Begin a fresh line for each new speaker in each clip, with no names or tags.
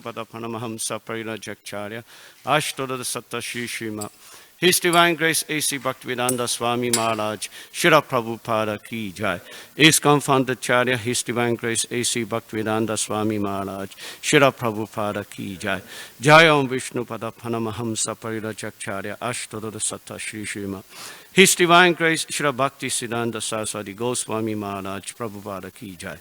Pada Paramahamsa Parirajakcharya Ashtoda Satta Shri Shrima. His Divine Grace A.C. Bhaktivedanta Swami Maharaj, Shri Prabhupada Ki Jai. ISKCON Founder Charya, His Divine Grace A.C. Bhaktivedanta Swami Maharaj, Shri Prabhupada Ki Jai. Jai Om Vishnu Pada Paramahamsa Parirajakcharya Ashtoda Satta Shri Shrima. His Divine Grace Shri Bhakti Siddhanta Saraswati Goswami Maharaj Prabhupada Ki Jai.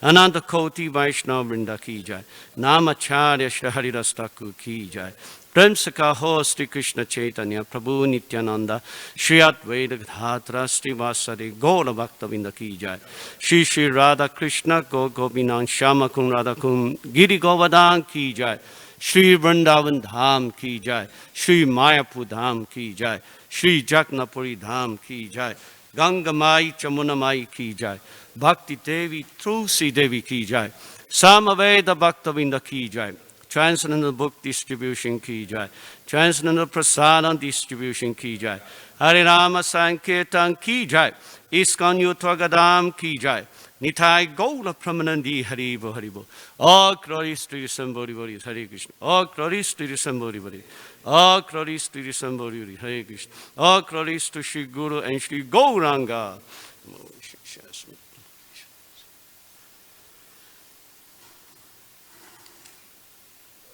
Ananta Koti Vaishnava Vrinda Ki Jai. Namacharya Shri Haridas Thakur Ki Jai. Prem Saka Ho Sri Krishna Chaitanya Prabhu Nityananda Shri Advaita Gadadhara Sri Vasari Gaura Bhaktavinda Ki Jai. Shri Shri Radha Krishna Go Gopinan Shama Kun Radha Kun Giri Govardhan Ki Jai. Shri Vrindavan Dham Ki Jai. Shri Mayapur Dham Ki Jai. Shri Jagnapuri Dham Ki Jai. Ganga Mai Chamuna Mai Ki Jai. Bhakti Devi Tulsi Devi Ki Jai. Samaveda Bhaktavinda Ki Jai. Transcendental Book Distribution Ki Jai. Transcendental Prasadam Distribution Ki Jai. Harinama Sankirtan Ki Jai. ISKCON Yuttvagadam Ki Jai. Nitai Gaura Pramanandi Haribo Haribo. All glories to the Sambodhi Bodhi Hare Krishna. All glories to the Sambodhi Bodhi. All glories to the Sambodhi Bodhi Hare Krishna. All glories to Shri Guru and Shri Gauranga.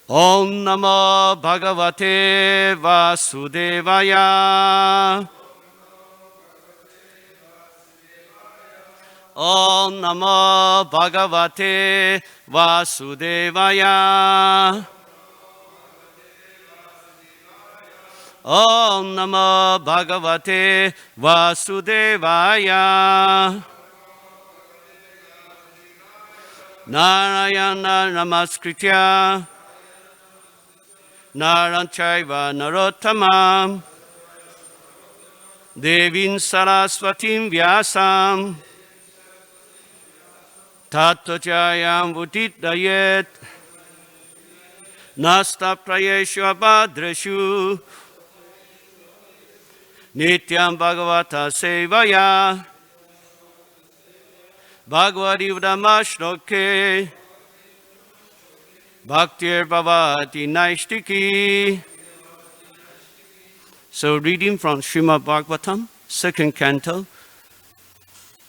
Om Namo Bhagavate Vasudevaya. Om Namo Bhagavate Vasudevaya. Om Namo Bhagavate Vasudevaya. Narayana Namaskritya Naranchaiva Narottamam Devin Saraswatim Vyasam Tattvajayam Vudidayet Nasta Prayeshu Abhadreshu Nityam Bhagavata Sevaya Bhagavati Vdamashloke Bhaktir Bhavati Naishtiki. So reading from Srimad Bhagavatam, 2nd Canto,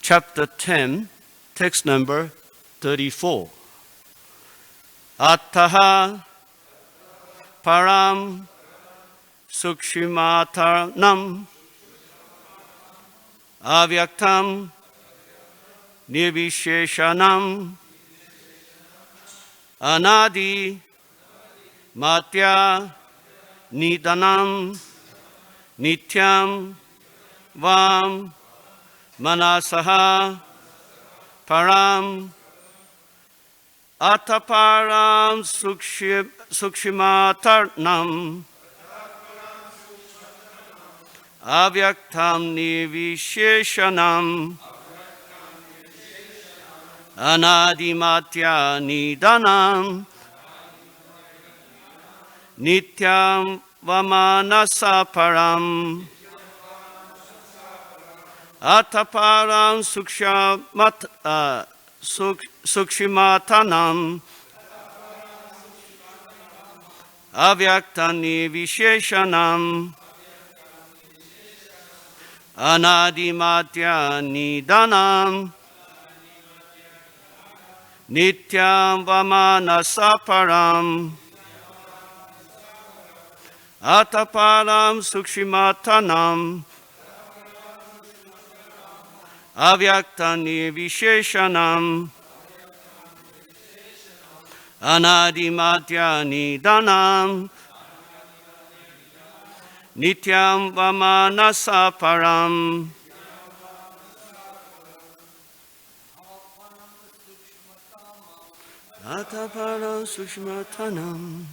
Chapter 10, text number 34. Attaha param sukshimatarnam avyaktam nirvisheshanam Anadi Matya Nidanam Nityam Vam Manasaha Param Ataparam Sukshimatarnam Avyaktam Nivisheshanam Anadimatya Nidanam Nityam Vamanasaparam Ataparam Sukshimatanam Avyaktani Visheshanam Anadimatya Nidanam Nityam Vamanasaparam Ataparam Sukshimatanam Avyaktani Visheshanam Anadimatya Nidanam Nityam Vamanasaparam Ataparam Sukshimatanam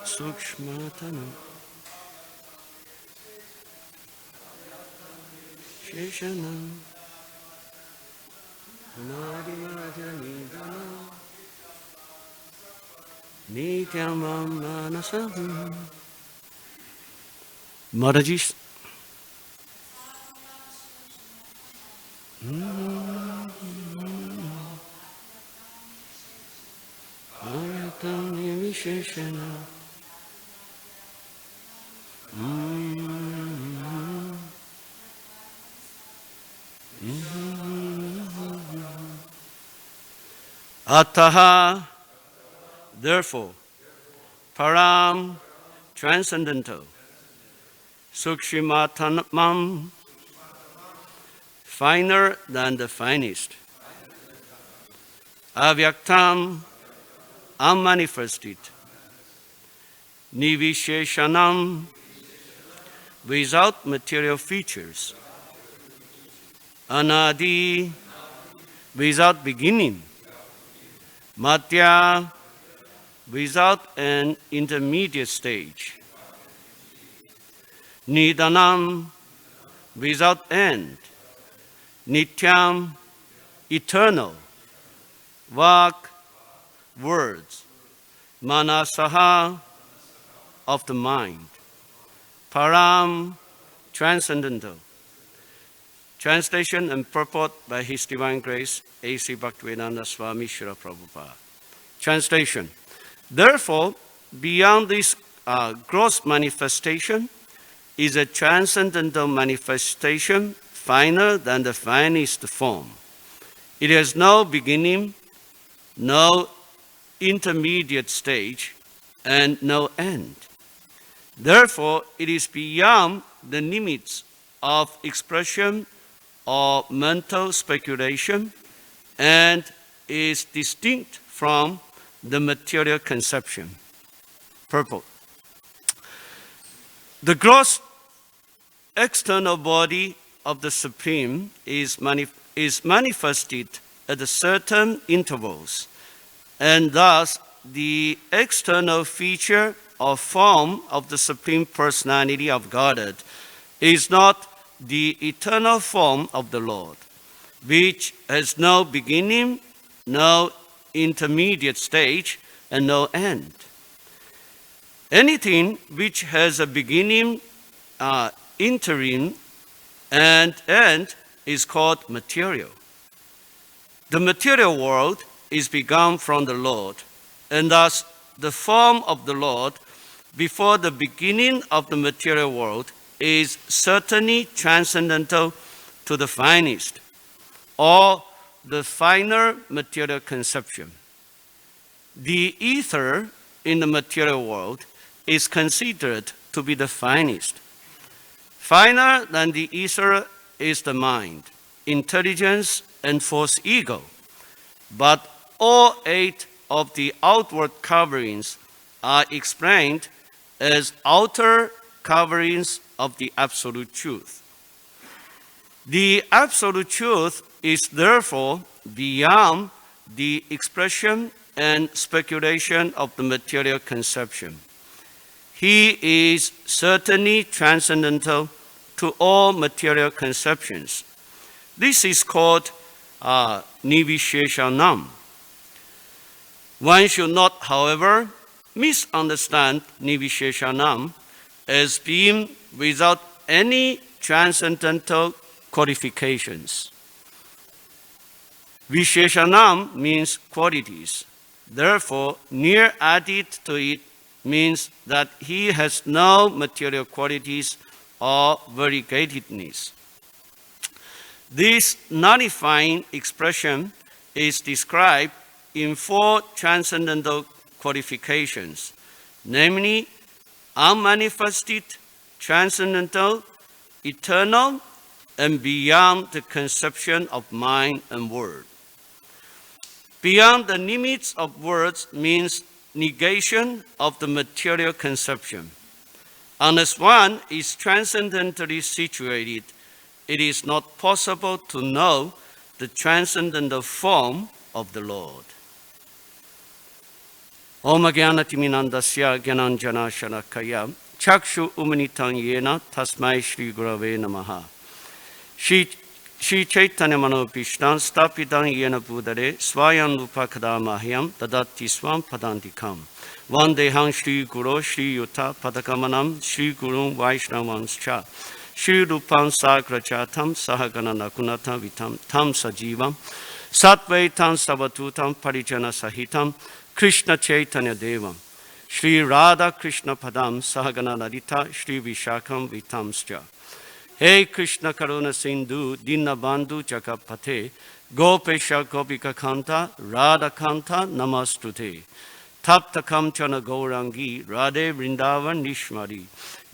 Sukshmatana Sheshanam Nadimajanidana Nityamam Manasam Mataji. Ataha, therefore, param, transcendental, sukshimatanam, finer than the finest, avyaktam, unmanifested, nivisheshanam, without material features, anadi, without beginning, madhya, without an intermediate stage, nidanam, without end, nityam, eternal, vak, words, manasaha, of the mind, param, transcendental. Translation and purport by His Divine Grace, A.C. Bhaktivedanta Swami Srila Prabhupada. Translation. Therefore, beyond this gross manifestation is a transcendental manifestation finer than the finest form. It has no beginning, no intermediate stage, and no end. Therefore, it is beyond the limits of expression or mental speculation and is distinct from the material conception. Purport. The gross external body of the Supreme is manifested at certain intervals, and thus the external feature or form of the Supreme Personality of Godhead is not the eternal form of the Lord, which has no beginning, no intermediate stage, and no end. Anything which has a beginning, interim, and end is called material. The material world is begun from the Lord, and thus the form of the Lord before the beginning of the material world is certainly transcendental to the finest, or the finer material conception. The ether in the material world is considered to be the finest. Finer than the ether is the mind, intelligence, and false ego. But all 8 of the outward coverings are explained as outer coverings of the Absolute Truth. The Absolute Truth is therefore beyond the expression and speculation of the material conception. He is certainly transcendental to all material conceptions. This is called nivisheshanam. One should not, however, misunderstand nivisheshanam as being without any transcendental qualifications. Visheshanam means qualities. Therefore, near added to it means that he has no material qualities or variegatedness. This nullifying expression is described in 4 transcendental qualifications, namely unmanifested, transcendental, eternal, and beyond the conception of mind and word. Beyond the limits of words means negation of the material conception. Unless one is transcendently situated, it is not possible to know the transcendental form of the Lord. Om Jnanatiminandasya Jnananjana Shalakaya Chakshu Umanitam Yena Tasmai Shri Gurave Namaha. Shri Chaitanya Manopishtan Stapitan Yena Budare Swayam Upakadamahyam Dadati Swam Padantikam. Vandeham Shri Guru Shri Yuta Padakamanam Shri Guru Vaishnavanscha Shri Rupam Sagrachatam Sahagana Nakunata Vitam Tam Sajivam Satvaitam Savatutam Parijana Sahitam Krishna Chaitanya Devam Shri Radha Krishna Padam Sahagana Ladita Shri Vishakam Vitamscha. Hey Krishna Karuna Sindhu Dina Bandhu Jakapate Gopesha Gopika Kanta Radha Kanta Namastute Tapta Kamchana Gaurangi Radhe Vrindavan Nishmari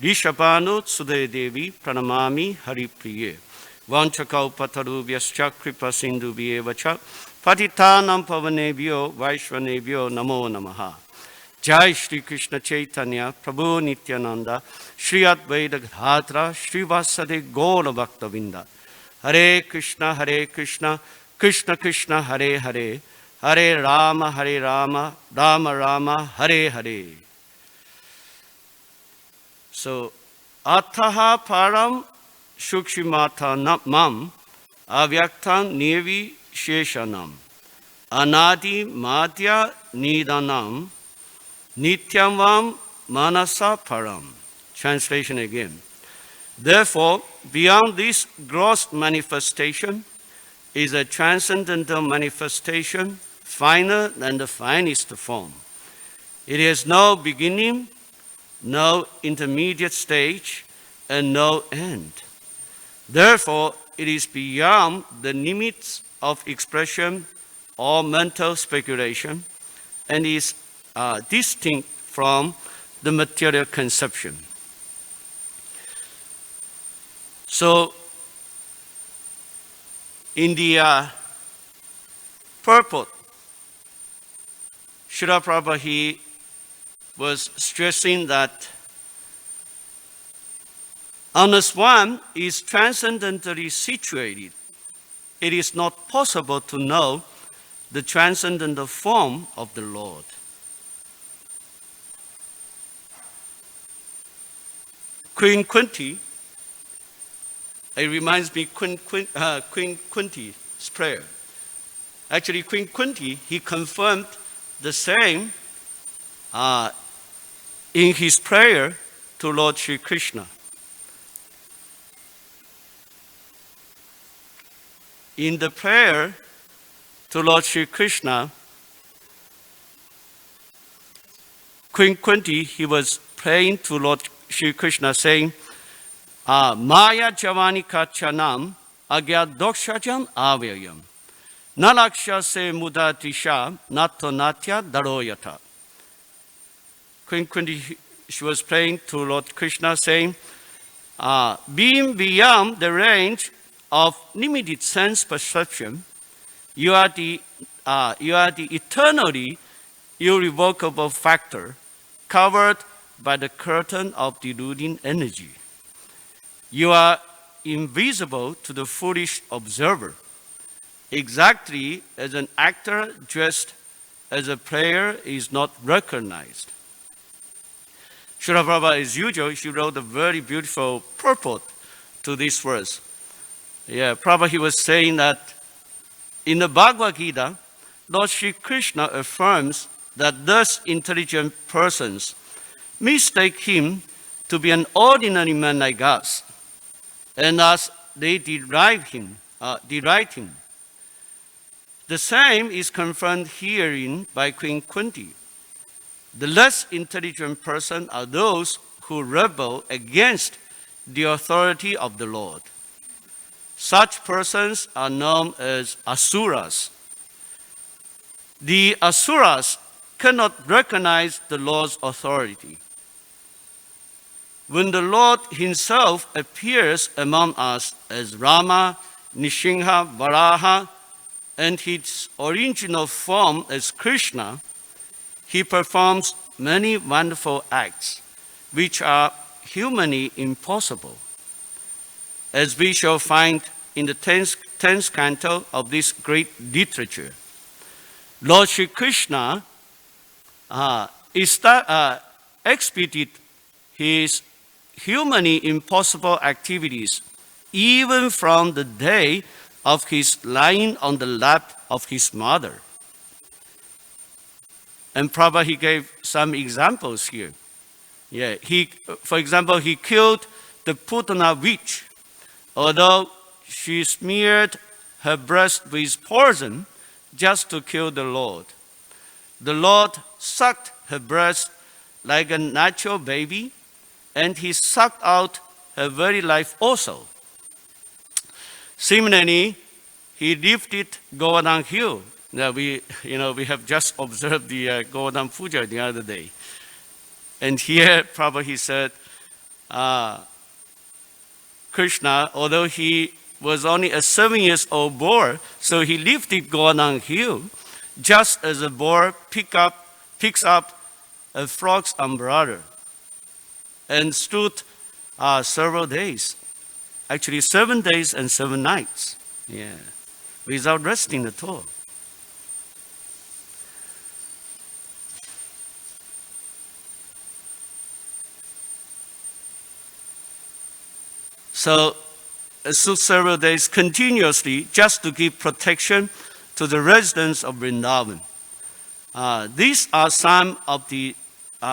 Rishabhanu Sudhe Devi Pranamami Hari Priye Vanchakau Patarubhyascha Kripa Sindhu Vyevacha Patitanam Pavanebhyo Vaishvanebhyo Namo Namaha. Jai Shri Krishna Chaitanya Prabhu Nityananda Shri Advaita Gadadhara Shri Vasade Gaura Bhaktavinda. Hare Krishna Krishna Krishna Hare Hare Hare Rama Rama Rama Hare Hare. So Ataha Param Shukshimata Mam Avyaktam Nevi Sheshanam Anadi Madhya Nidanam Nityamvam Manasa Param. Translation again. Therefore, beyond this gross manifestation is a transcendental manifestation, finer than the finest form. It has no beginning, no intermediate stage, and no end. Therefore, it is beyond the limits of expression or mental speculation and is distinct from the material conception. So, in the purport, Srila Prabhupada, he was stressing that unless one is transcendently situated, it is not possible to know the transcendental form of the Lord. Queen Kunti, it reminds me Queen Kunti's prayer. Actually, Queen Kunti, he confirmed the same in his prayer to Lord Sri Krishna. In the prayer to Lord Sri Krishna, Queen Kunti, he was praying to Lord Sri Krishna saying, Maya Javani Kachanam Agya Dokshajam Avyayam Nalaksha Se Mudatisha Nato Natya Daroyata. Queen Kunti, she was praying to Lord Krishna saying, being beyond the range of limited sense perception, you are the eternally irrevocable factor covered by the curtain of deluding energy. You are invisible to the foolish observer, exactly as an actor dressed as a player is not recognized. Srila Prabhupada, as usual, she wrote a very beautiful purport to this verse. Prabhupada, he was saying that in the Bhagavad Gita, Lord Sri Krishna affirms that thus intelligent persons mistake him to be an ordinary man like us, and thus they deride him. The same is confirmed herein by Queen Kunti. The less intelligent person are those who rebel against the authority of the Lord. Such persons are known as asuras. The asuras cannot recognize the Lord's authority. When the Lord himself appears among us as Rama, Nishinha, Varaha, and his original form as Krishna, he performs many wonderful acts, which are humanly impossible, as we shall find in the 10th canto of this great literature. Lord Sri Krishna expedited his humanly impossible activities even from the day of his lying on the lap of his mother. And Prabhu, he gave some examples here. Yeah, for example, he killed the Putana witch. Although she smeared her breast with poison just to kill the Lord. The Lord sucked her breast like a natural baby, and he sucked out her very life also. Similarly, he lifted Govardhan Hill. Now we have just observed the Govardhan Puja the other day. And here, Prabhu, he said, Krishna, although he was only a 7-year-old boy, so he lifted Gauranga Hill, just as a boy picks up a frog's umbrella, and stood several days, actually 7 days and 7 nights, without resting at all. So it took several days continuously just to give protection to the residents of Vrindavan. These are some of the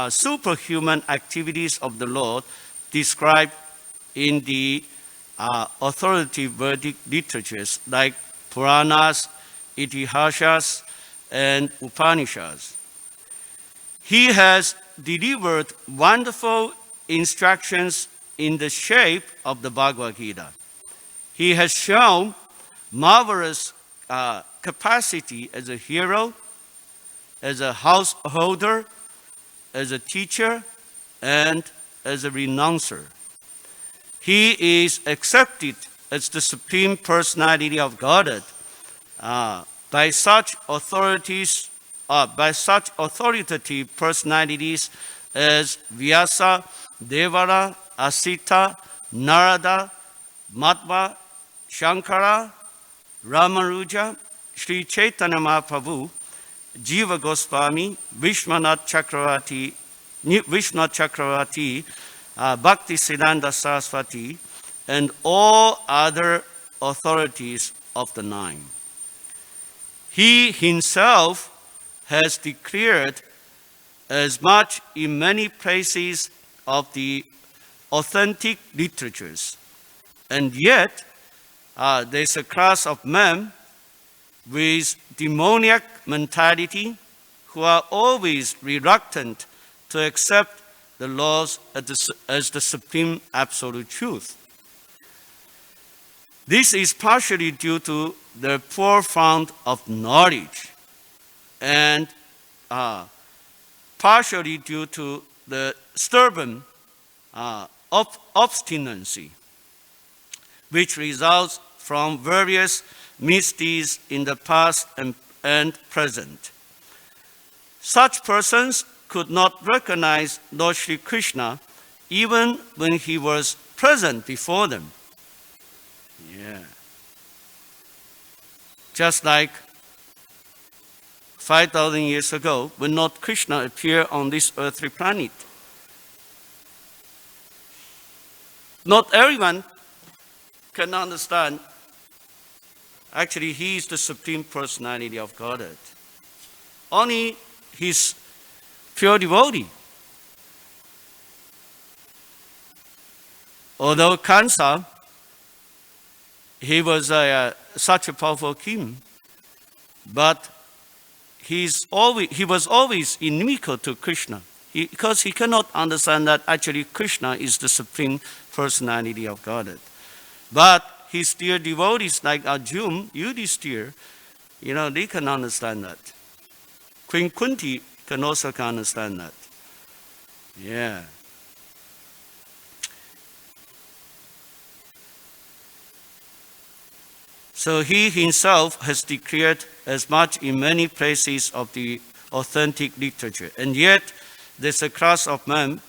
superhuman activities of the Lord described in the authoritative Vedic literatures like Puranas, Itihasas, and Upanishads. He has delivered wonderful instructions in the shape of the Bhagavad Gita. He has shown marvelous capacity as a hero, as a householder, as a teacher, and as a renouncer. He is accepted as the Supreme Personality of Godhead by such authorities, by such authoritative personalities as Vyasa, Devara, Asita, Narada, Madhva, Shankara, Ramanuja, Sri Chaitanya Mahaprabhu, Jiva Goswami, Vishwanath Chakravarti, Bhakti Siddhanta Saraswati, and all other authorities of the nine. He himself has declared as much in many places of the authentic literatures. And yet, there's a class of men with demoniac mentality who are always reluctant to accept the laws as the supreme absolute truth. This is partially due to their poor fount of knowledge and partially due to the stubborn obstinacy, which results from various misdeeds in the past and present. Such persons could not recognize Lord Sri Krishna even when he was present before them. Just like 5,000 years ago, when Lord Krishna appeared on this earthly planet. Not everyone can understand, actually, he is the Supreme Personality of Godhead. Only his pure devotee. Although Kansa, he was such a powerful king, but he was always inimical to Krishna, because he cannot understand that actually Krishna is the Supreme Personality of Godhead. But his dear devotees like Arjuna, Yudhishthira, they can understand that. Queen Kunti can also understand that. So he himself has declared as much in many places of the authentic literature. And yet, there's a class of men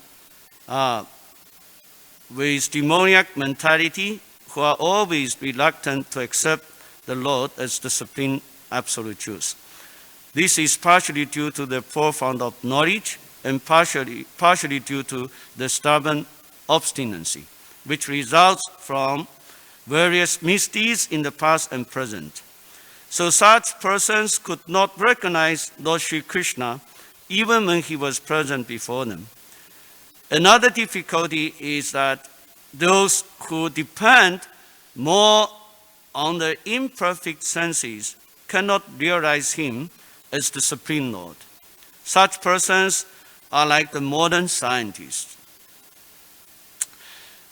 with demoniac mentality who are always reluctant to accept the Lord as the supreme absolute truth. This is partially due to the profound of knowledge and partially due to the stubborn obstinacy, which results from various misdeeds in the past and present. So such persons could not recognize Lord Sri Krishna even when he was present before them. Another difficulty is that those who depend more on the imperfect senses cannot realize him as the Supreme Lord. Such persons are like the modern scientists.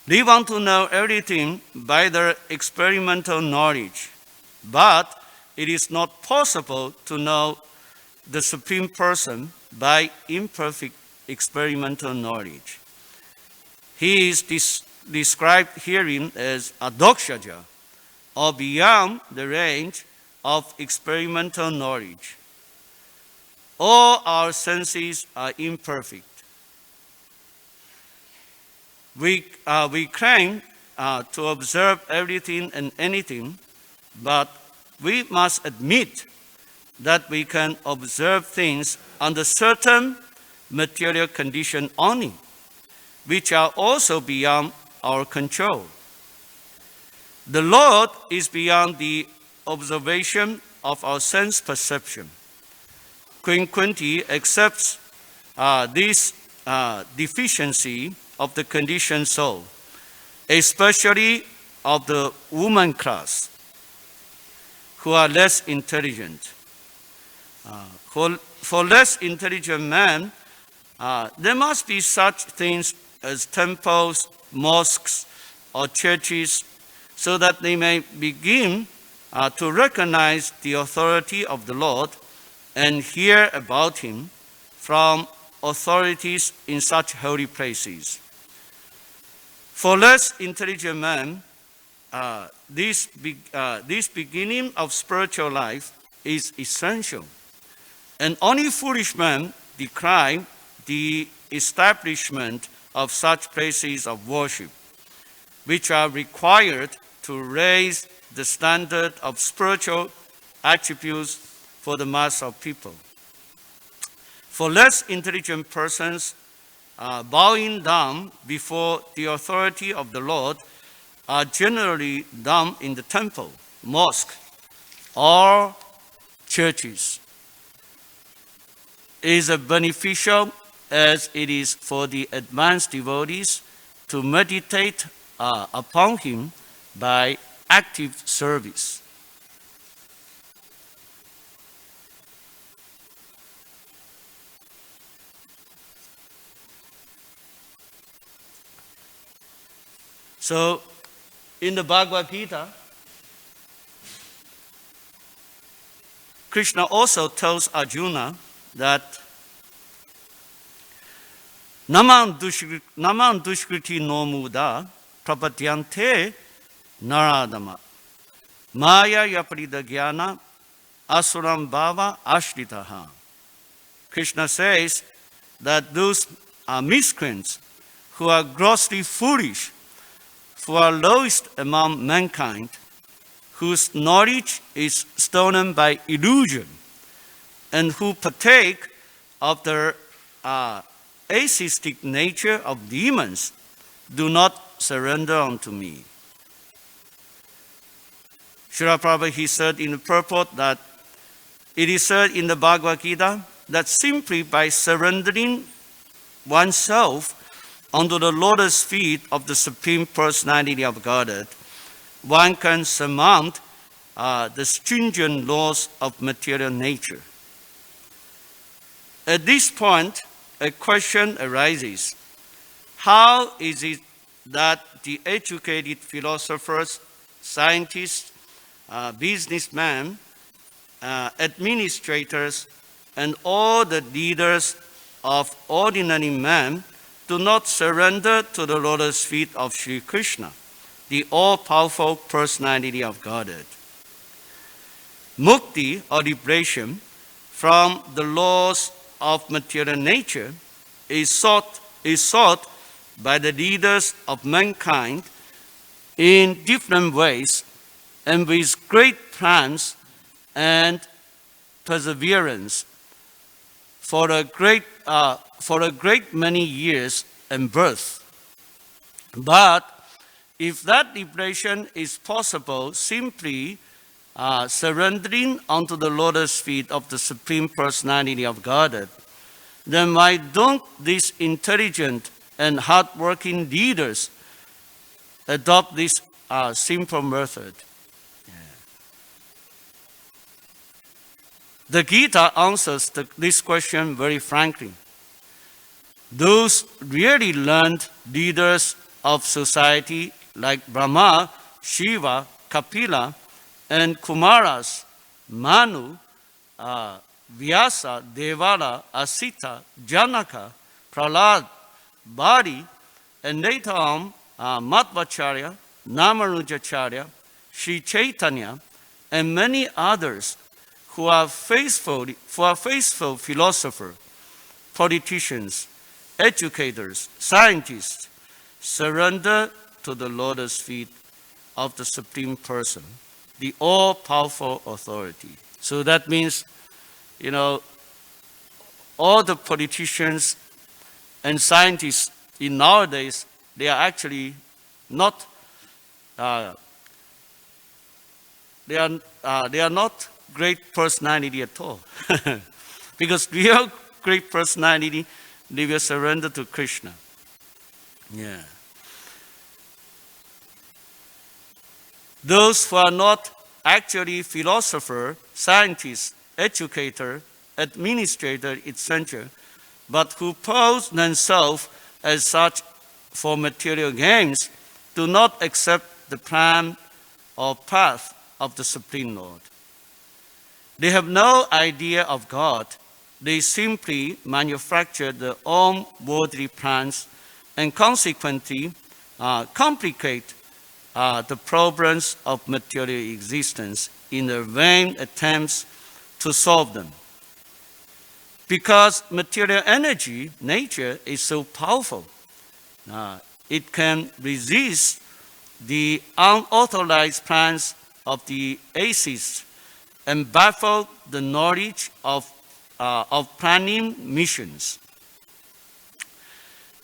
They want to know everything by their experimental knowledge, but it is not possible to know the Supreme Person by imperfect experimental knowledge. He is described herein as a dokshaja, or beyond the range of experimental knowledge. All our senses are imperfect. We claim to observe everything and anything, but we must admit that we can observe things under certain material conditions only, which are also beyond our control. The Lord is beyond the observation of our sense perception. Queen Kunti accepts this deficiency of the conditioned soul, especially of the woman class, who are less intelligent. For less intelligent men, there must be such things as temples, mosques, or churches, so that they may begin to recognize the authority of the Lord and hear about him from authorities in such holy places. For less intelligent men, this beginning of spiritual life is essential, and only foolish men decline the establishment of such places of worship, which are required to raise the standard of spiritual attributes for the mass of people. For less intelligent persons, bowing down before the authority of the Lord are generally done in the temple, mosque, or churches. It is as beneficial as it is for the advanced devotees to meditate upon him by active service. So, in the Bhagavad Gita, Krishna also tells Arjuna that Naman dushkriti no muda prapatyante naradama maya yaparida jnana asuram bhava ashritaha. Krishna says that those are miscreants who are grossly foolish, who are lowest among mankind, whose knowledge is stolen by illusion, and who partake of the atheistic nature of demons, do not surrender unto me. Srila Prabhu, he said in the purport that it is said in the Bhagavad Gita that simply by surrendering oneself under the lotus feet of the Supreme Personality of Godhead, one can surmount the stringent laws of material nature. At this point, a question arises. How is it that the educated philosophers, scientists, businessmen, administrators, and all the leaders of ordinary men do not surrender to the lotus feet of Sri Krishna, the all-powerful personality of Godhead? Mukti, or liberation from the laws of material nature, is sought by the leaders of mankind in different ways and with great plans and perseverance for a great many years and birth. But if that liberation is possible simply surrendering unto the lotus feet of the Supreme Personality of Godhead, then why don't these intelligent and hardworking leaders adopt this simple method? The Gita answers this question very frankly. Those really learned leaders of society like Brahma, Shiva, Kapila, and Kumaras, Manu, Vyasa, Devala, Asita, Janaka, Prahlad, Bari, and later on Madhvacharya, Namarujacharya, Sri Chaitanya, and many others who are faithful philosophers, politicians, educators, scientists, surrender to the lotus feet of the Supreme Person, the all-powerful authority. So that means, all the politicians and scientists in nowadays, they are actually not, they are not great personality at all. Because real great personality, they will surrender to Krishna. Yeah. Those who are not actually philosopher, scientist, educator, administrator, etc., but who pose themselves as such for material gains, do not accept the plan or path of the Supreme Lord. They have no idea of God. They simply manufacture their own worldly plans and consequently complicate the problems of material existence in their vain attempts to solve them. Because material energy, nature, is so powerful, it can resist the unauthorized plans of the atheists and baffle the knowledge of planning missions.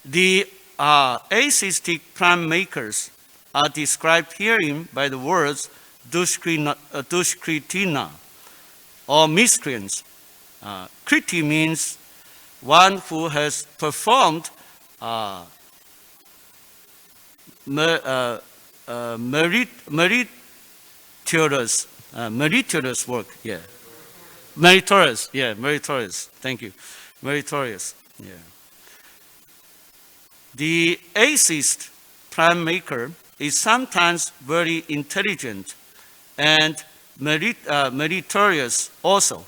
The atheistic plan makers are described herein by the words dushkritina, or miscreants. Kriti means one who has performed meritorious work. Yeah, meritorious. Thank you, meritorious. Yeah. The atheist plan maker is sometimes very intelligent and meritorious also,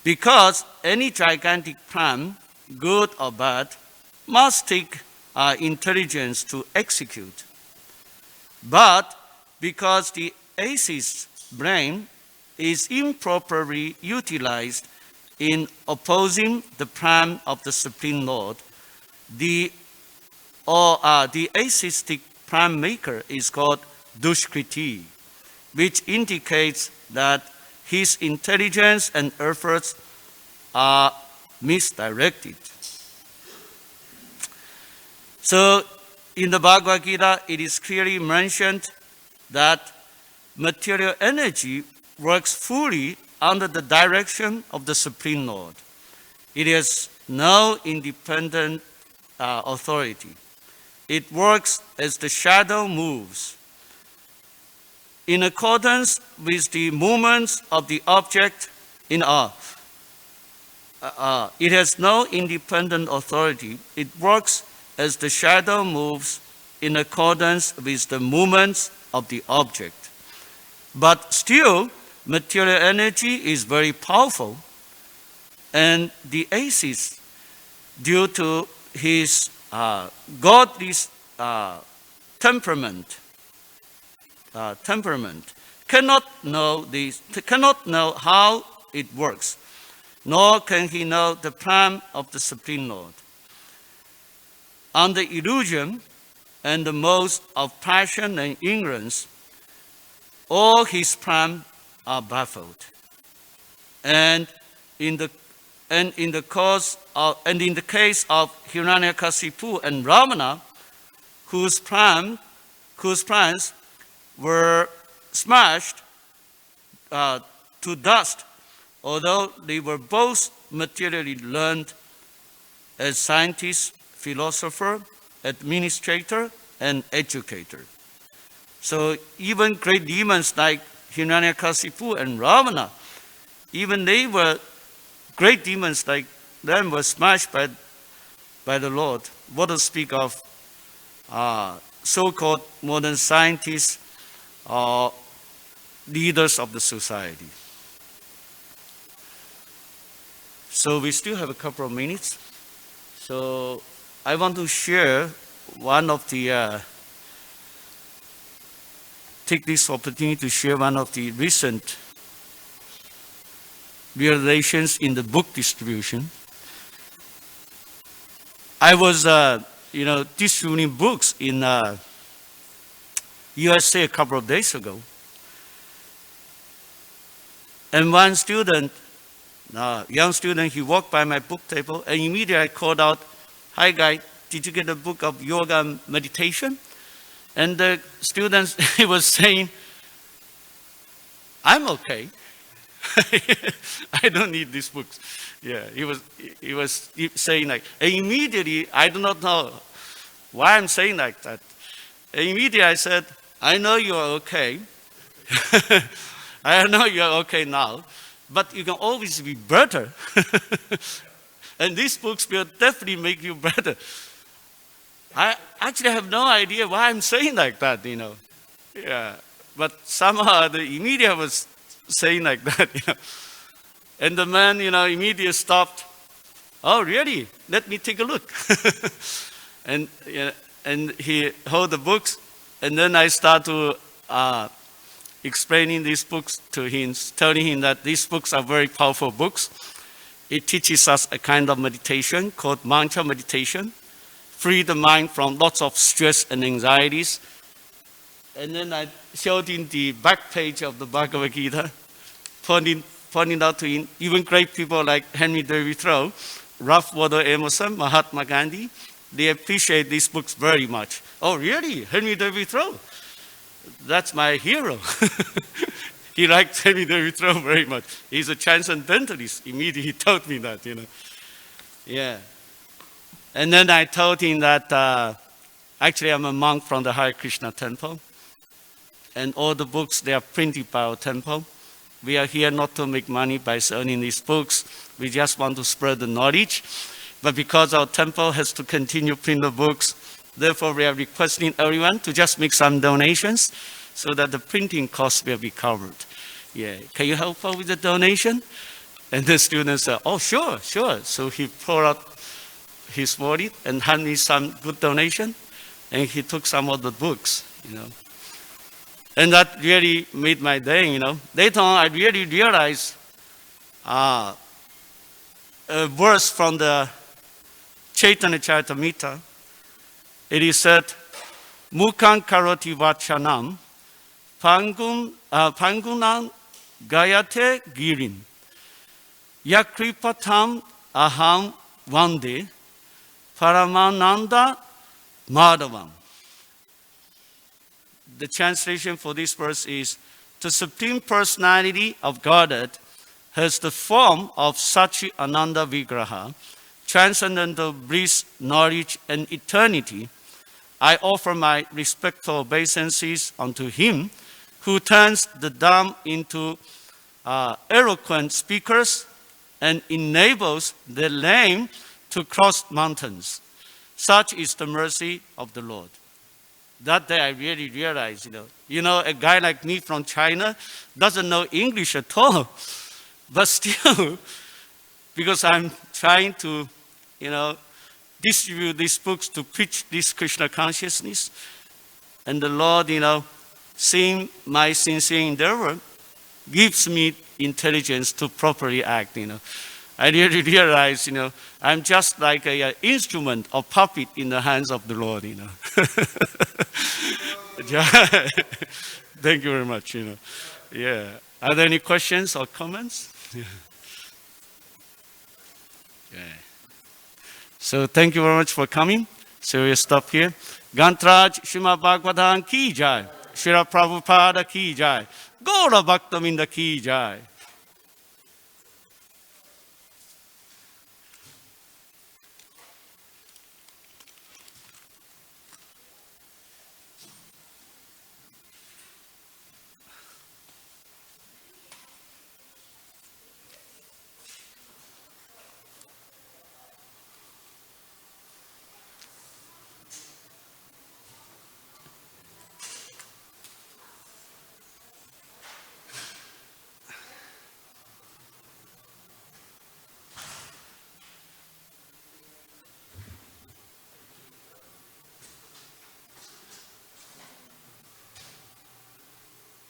because any gigantic plan, good or bad, must take intelligence to execute. But because the atheist's brain is improperly utilized in opposing the plan of the Supreme Lord, the atheistic plan maker is called dushkriti, which indicates that his intelligence and efforts are misdirected. So in the Bhagavad Gita, it is clearly mentioned that material energy works fully under the direction of the Supreme Lord. It has no independent authority. It works as the shadow moves. In accordance with the movements of the object in earth. It has no independent authority. It works as the shadow moves in accordance with the movements of the object. But still, material energy is very powerful, and the atheist, due to his godly temperament, cannot know how it works, nor can he know the plan of the Supreme Lord. under illusion and the most of passion and ignorance, all his plans are baffled. And in the case of Hiranyakasipu and Ravana, whose plans were smashed to dust, although they were both materially learned as scientists, philosopher, administrator, and educator. So even great demons like Hiranyakasipu and Ravana, even they were great demons like them were smashed by the Lord. What to speak of so-called modern scientists or leaders of the society. So we still have a couple of minutes. So I want to share one of the, take this opportunity to share one of the recent realizations in the book distribution. I was, distributing books in USA a couple of days ago. And one student, young student, he walked by my book table and immediately I called out, "Hi guy, did you get a book of yoga and meditation?" And the student, he was saying, "I'm okay. I don't need these books." Yeah, he was saying like, and immediately, I do not know why I'm saying like that. And immediately I said, "I know you are okay. I know you are okay now, but you can always be better." And these books will definitely make you better. I actually have no idea why I'm saying like that, Yeah, but somehow the immediate was saying like that, And the man, immediately stopped. "Oh, really? Let me take a look." and he held the books, and then I start to explaining these books to him, telling him that these books are very powerful books. It teaches us a kind of meditation called mantra meditation, free the mind from lots of stress and anxieties. And then I showed him the back page of the Bhagavad Gita, pointing out to him, even great people like Henry David Thoreau, Ralph Waldo Emerson, Mahatma Gandhi, they appreciate these books very much. "Oh, really? Henry David Thoreau? That's my hero." He liked Henry David Thoreau very much. He's a transcendentalist. Immediately he told me that, Yeah. And then I told him that actually I'm a monk from the Hare Krishna temple. And all the books, they are printed by our temple. We are here not to make money by selling these books. We just want to spread the knowledge. But because our temple has to continue print the books, therefore we are requesting everyone to just make some donations so that the printing costs will be covered. Yeah, can you help out with the donation? And the student said, "Oh, sure. So he poured out his wallet and handed me some good donation, and he took some of the books, And that really made my day, Later on, I really realized a verse from the Chaitanya Charitamrita. It is said, "Mukhaṁ karoti vachanam, pangunam gayate girim, yakripatam aham vande, paramananda madhavam." The translation for this verse is, "The Supreme Personality of Godhead has the form of Satchitananda Vigraha, transcendental bliss, knowledge, and eternity. I offer my respectful obeisances unto him who turns the dumb into eloquent speakers and enables the lame to cross mountains. Such is the mercy of the Lord." That day I really realized, a guy like me from China doesn't know English at all. But still, because I'm trying to, distribute these books to preach this Krishna consciousness, and the Lord, seeing my sincere endeavor, gives me intelligence to properly act, I really realized, I'm just like an instrument or puppet in the hands of the Lord, Thank you very much, Yeah. Are there any questions or comments? Yeah. So thank you very much for coming. So we'll stop here. Gantraj Srimad Bhagavatam ki jai. Srila Prabhupada ki jai. Gaura Bhaktavinda ki jai.